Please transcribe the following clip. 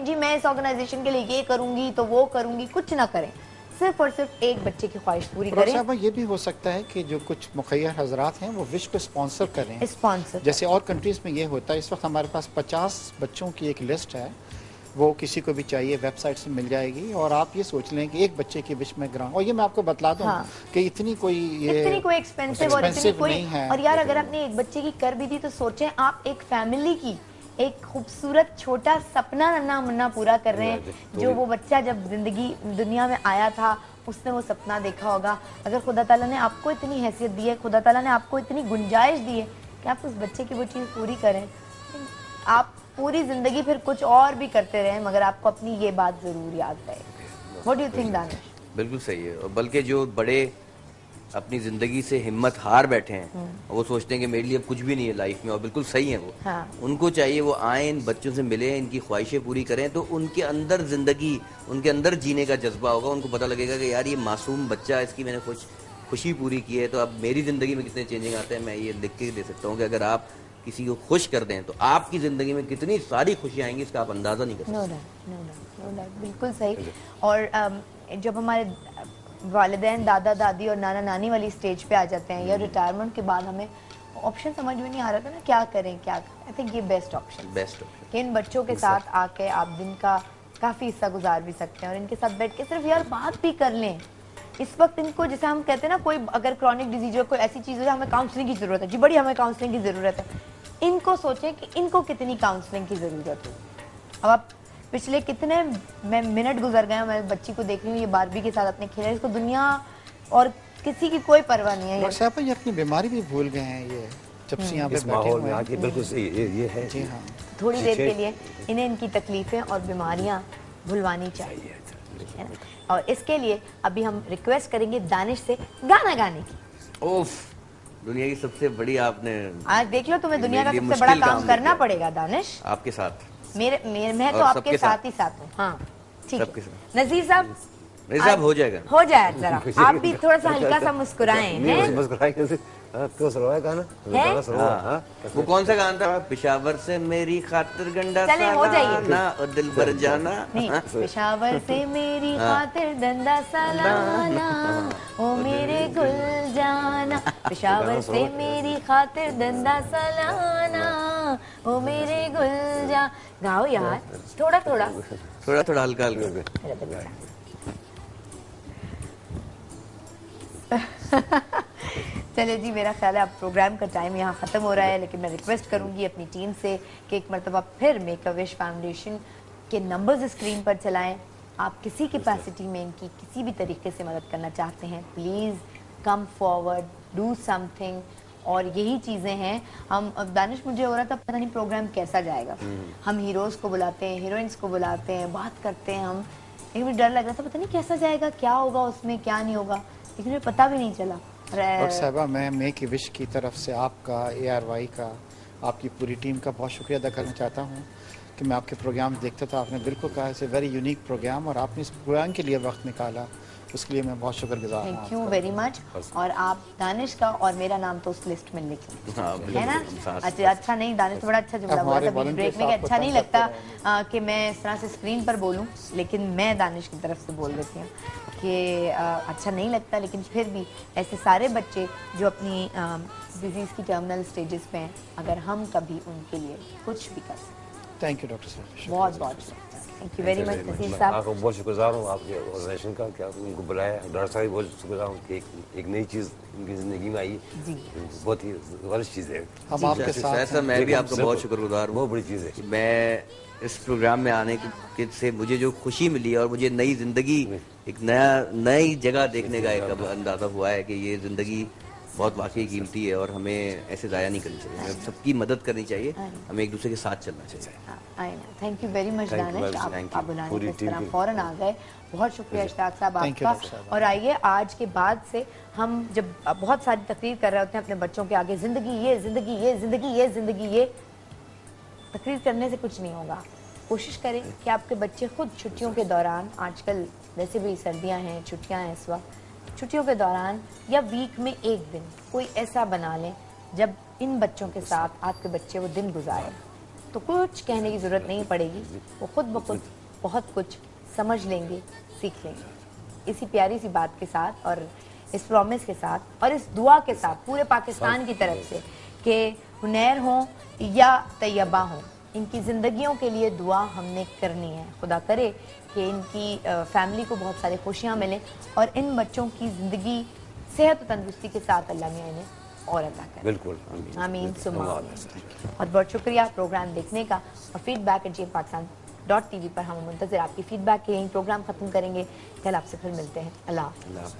जी मैं इस ऑर्गेनाइजेशन के लिए ये करूंगी तो वो करूंगी, कुछ ना करें, सिर्फ और सिर्फ एक बच्चे की ख्वाहिश पूरी करें। साहब ये भी हो सकता है कि जो कुछ मुखैर हजरात हैं वो विश को स्पॉन्सर करें, स्पॉन्सर जैसे और कंट्रीज़ में ये होता है। इस वक्त हमारे पास 50 बच्चों की एक लिस्ट है, वो किसी को भी चाहिए वेबसाइट से मिल जाएगी, और आप ये सोच लें कि एक बच्चे की विश में ग्राउंड, और ये मैं आपको बतला दूं कि इतनी कोई एक्सपेंसिव और इतनी कोई नहीं है। और यार अगर आपने एक बच्चे की कर भी दी तो सोचें आप एक फैमिली की एक खूबसूरत छोटा सपना नन्हा मुन्ना पूरा कर रहे हैं, जो वो बच्चा जब जिंदगी दुनिया में आया था उसने वो सपना देखा होगा। अगर खुदा ताला ने आपको इतनी हैसियत दी है, खुदा ताला ने आपको इतनी गुंजाइश दी है कि आप उस बच्चे की वो चीज़ पूरी करें, आप पूरी जिंदगी फिर कुछ और भी करते रहें मगर आपको अपनी ये बात जरूर याद रहे। What do you think Danish? बिल्कुल सही है। और बल्कि जो बड़े अपनी जिंदगी से हिम्मत हार बैठे हैं, वो सोचते हैं कि मेरे लिए अब कुछ भी नहीं है लाइफ में, और बिल्कुल सही है वो। उनको चाहिए वो आए, इन बच्चों से मिले, इनकी ख्वाहिशें पूरी करें, तो उनके अंदर जिंदगी, उनके अंदर जीने का जज्बा होगा। उनको पता लगेगा कि यार ये मासूम बच्चा, इसकी मैंने खुशी पूरी की है, तो अब मेरी जिंदगी में कितने चेंजिंग आते हैं मैं ये लिख के दे सकता हूँ कि अगर आप किसी को खुश कर दें तो आपकी जिंदगी में कितनी सारी खुशियाँ आएंगी, इसका आप अंदाजा नहीं कर सकते। बिल्कुल सही। और जब हमारे वालिदैन, दादा दादी और नाना नानी वाली स्टेज पे आ जाते हैं या रिटायरमेंट के बाद हमें ऑप्शन समझ में नहीं आ रहा था ना क्या करें क्या करें, आई थिंक ये बेस्ट ऑप्शन कि इन बच्चों के साथ आके आप दिन का काफ़ी हिस्सा गुजार भी सकते हैं और इनके साथ बैठ के सिर्फ यार बात भी कर लें। इस वक्त इनको, जैसे हम कहते हैं ना, कोई अगर क्रॉनिक डिजीज हो, कोई ऐसी चीज़ हो, हमें काउंसलिंग की ज़रूरत है जी, बड़ी हमें काउंसलिंग की ज़रूरत है। इनको सोचें कि इनको कितनी काउंसलिंग की ज़रूरत है। अब आप पिछले कितने मिनट गुजर गए, मैं बच्ची को देख रही हूँ ये बारबी के साथ अपने खेल, इसको दुनिया और किसी की कोई परवाह नहीं है। डॉक्टर साहब ये अपनी बीमारी भी भूल गए हैं, ये जब से यहाँ पे माहौल में आके बिल्कुल सही ये है जी हाँ। थोड़ी देर के लिए इन्हें इनकी तकलीफें और बीमारियाँ भुलवानी चाहिए, है ना। और इसके लिए अभी हम रिक्वेस्ट करेंगे दानिश से गाना गाने की। ओफ, दुनिया की सबसे बड़ी आपने आज देख लो, तुम्हें दुनिया का सबसे बड़ा काम करना पड़ेगा दानिश। आपके साथ मैं तो आपके साथ ही साथ हूँ। हाँ ठीक है नजीर साहब, हो जाएगा, हो जाए जरा आप भी थोड़ा सा हल्का सा मुस्कुराएं। वो कौन सा गाना था? पेशावर से मेरी खातिर गंडा चले हो जाइए ना और दिल भर जाना। नहीं, पेशावर से मेरी खातिर डंडा सालाना ओ मेरे गुल जाना, पेशावर से मेरी खातिर डंडा सालाना ओ मेरे गुल जा। गाओ यार, थोड़ा थोड़ा हल्का हल्का। चले जी, मेरा ख्याल है अब प्रोग्राम का टाइम यहाँ ख़त्म हो रहा है, लेकिन मैं रिक्वेस्ट करूँगी अपनी टीम से कि एक मरतबा फिर मेक अ विश फाउंडेशन के नंबर्स स्क्रीन पर चलाएं। आप किसी कैपेसिटी में इनकी किसी भी तरीके से मदद करना चाहते हैं, please come forward, do something. और यही चीज़ें हैं। हम, अब दानिश मुझे हो रहा था पता नहीं प्रोग्राम कैसा जाएगा, हम हीरोज़ को बुलाते हैं, हीरोइंस को बुलाते हैं, बात करते हैं हम, लेकिन मुझे डर लग रहा था पता नहीं कैसा जाएगा, क्या होगा उसमें क्या नहीं होगा, लेकिन मुझे पता भी नहीं चला। डॉक्टर साहबा, मैं मेक ए विश की तरफ से आपका, ARY का, आपकी पूरी टीम का बहुत शुक्रिया अदा करना चाहता हूँ कि मैं आपके प्रोग्राम देखता था। आपने बिल्कुल कहा it's a very unique programme, और आपने इस प्रोग्राम के लिए वक्त निकाला, उसके लिए मैं बहुत शुक्रगुजार हूँ। Thank you very much. और आप दानिश का और मेरा नाम तो उस लिस्ट में लिख लें, है ना। अच्छा नहीं, दानिश बड़ा अच्छा जुमला बोला था बीच ब्रेक में, अच्छा नहीं लगता कि मैं इस तरह से स्क्रीन पर बोलूँ, लेकिन मैं दानिश की तरफ से बोल देती हूँ कि अच्छा नहीं लगता, लेकिन फिर भी ऐसे सारे बच्चे जो अपनी डिजीज़ की टर्मिनल स्टेजेस पे हैं, अगर हम कभी उनके लिए कुछ भी कर सकते। थैंक यू डॉक्टर साहब, बहुत बहुत thank you very much Naseer साहब। आपको बहुत शुक्रगुजार हूँ आपके ऑर्गेनाइजेशन का, क्या उनको बुलाया। डॉक्टर साहब बहुत शुक्रगुजार हूँ कि एक नई चीज़ उनकी ज़िंदगी में आई, बहुत ही ज़बरदस्त चीज़ है। हम आपके साथ हैं। मैं भी आपका बहुत शुक्रगुजार हूँ, बहुत बड़ी चीज़ है। मैं इस प्रोग्राम में आने से मुझे जो खुशी मिली और मुझे नई जिंदगी, एक नई जगह देखने का एक अंदाजा हुआ है कि ये जिंदगी बहुत वाकई कीमती है और हमें ऐसे ज़ाया नहीं करनी चाहिए, हमें सबकी मदद करनी चाहिए, हमें एक दूसरे के साथ चलना चाहिए। Thank you very much Danish, आप बुलाने के इस तरह फौरन आ गए, बहुत शुक्रिया इश्ताक साहब आपका। और आइए, आज के बाद से हम जब बहुत सारी तकरीर कर रहे होते हैं अपने बच्चों के आगे, ज़िंदगी ये, ज़िंदगी ये, ज़िंदगी ये, ज़िंदगी ये, तकरीर करने से कुछ नहीं होगा। कोशिश करें कि आपके बच्चे खुद छुट्टियों के दौरान, आजकल वैसे भी सर्दियाँ हैं, छुट्टियाँ हैं इस वक्त, छुट्टियों के दौरान या वीक में एक दिन कोई ऐसा बना लें जब इन बच्चों के साथ आपके बच्चे वो दिन गुजारें। तो कुछ कहने की ज़रूरत नहीं पड़ेगी, वो खुद ब खुद बहुत कुछ समझ लेंगे, सीख लेंगे। इसी प्यारी सी बात के साथ और इस प्रॉमिस के साथ और इस दुआ के साथ पूरे पाकिस्तान की तरफ से कि हुनैर हों या तैयबा हों, इनकी ज़िंदगियों के लिए दुआ हमने करनी है। खुदा करे कि इनकी फैमिली को बहुत सारी खुशियाँ मिलें और इन बच्चों की ज़िंदगी सेहत और तंदुरुस्ती के साथ अल्लाह मियां इन्हें और अता करें। बिल्कुल आमीन सुम्मा आमीन। बहुत बहुत शुक्रिया प्रोग्राम देखने का और feedback@gmpakisan.tv पर हम मुंतज़िर आपकी फीडबैक के। यही प्रोग्राम ख़त्म करेंगे, कल आपसे फिर मिलते हैं। अल्लाह हाफ़िज़।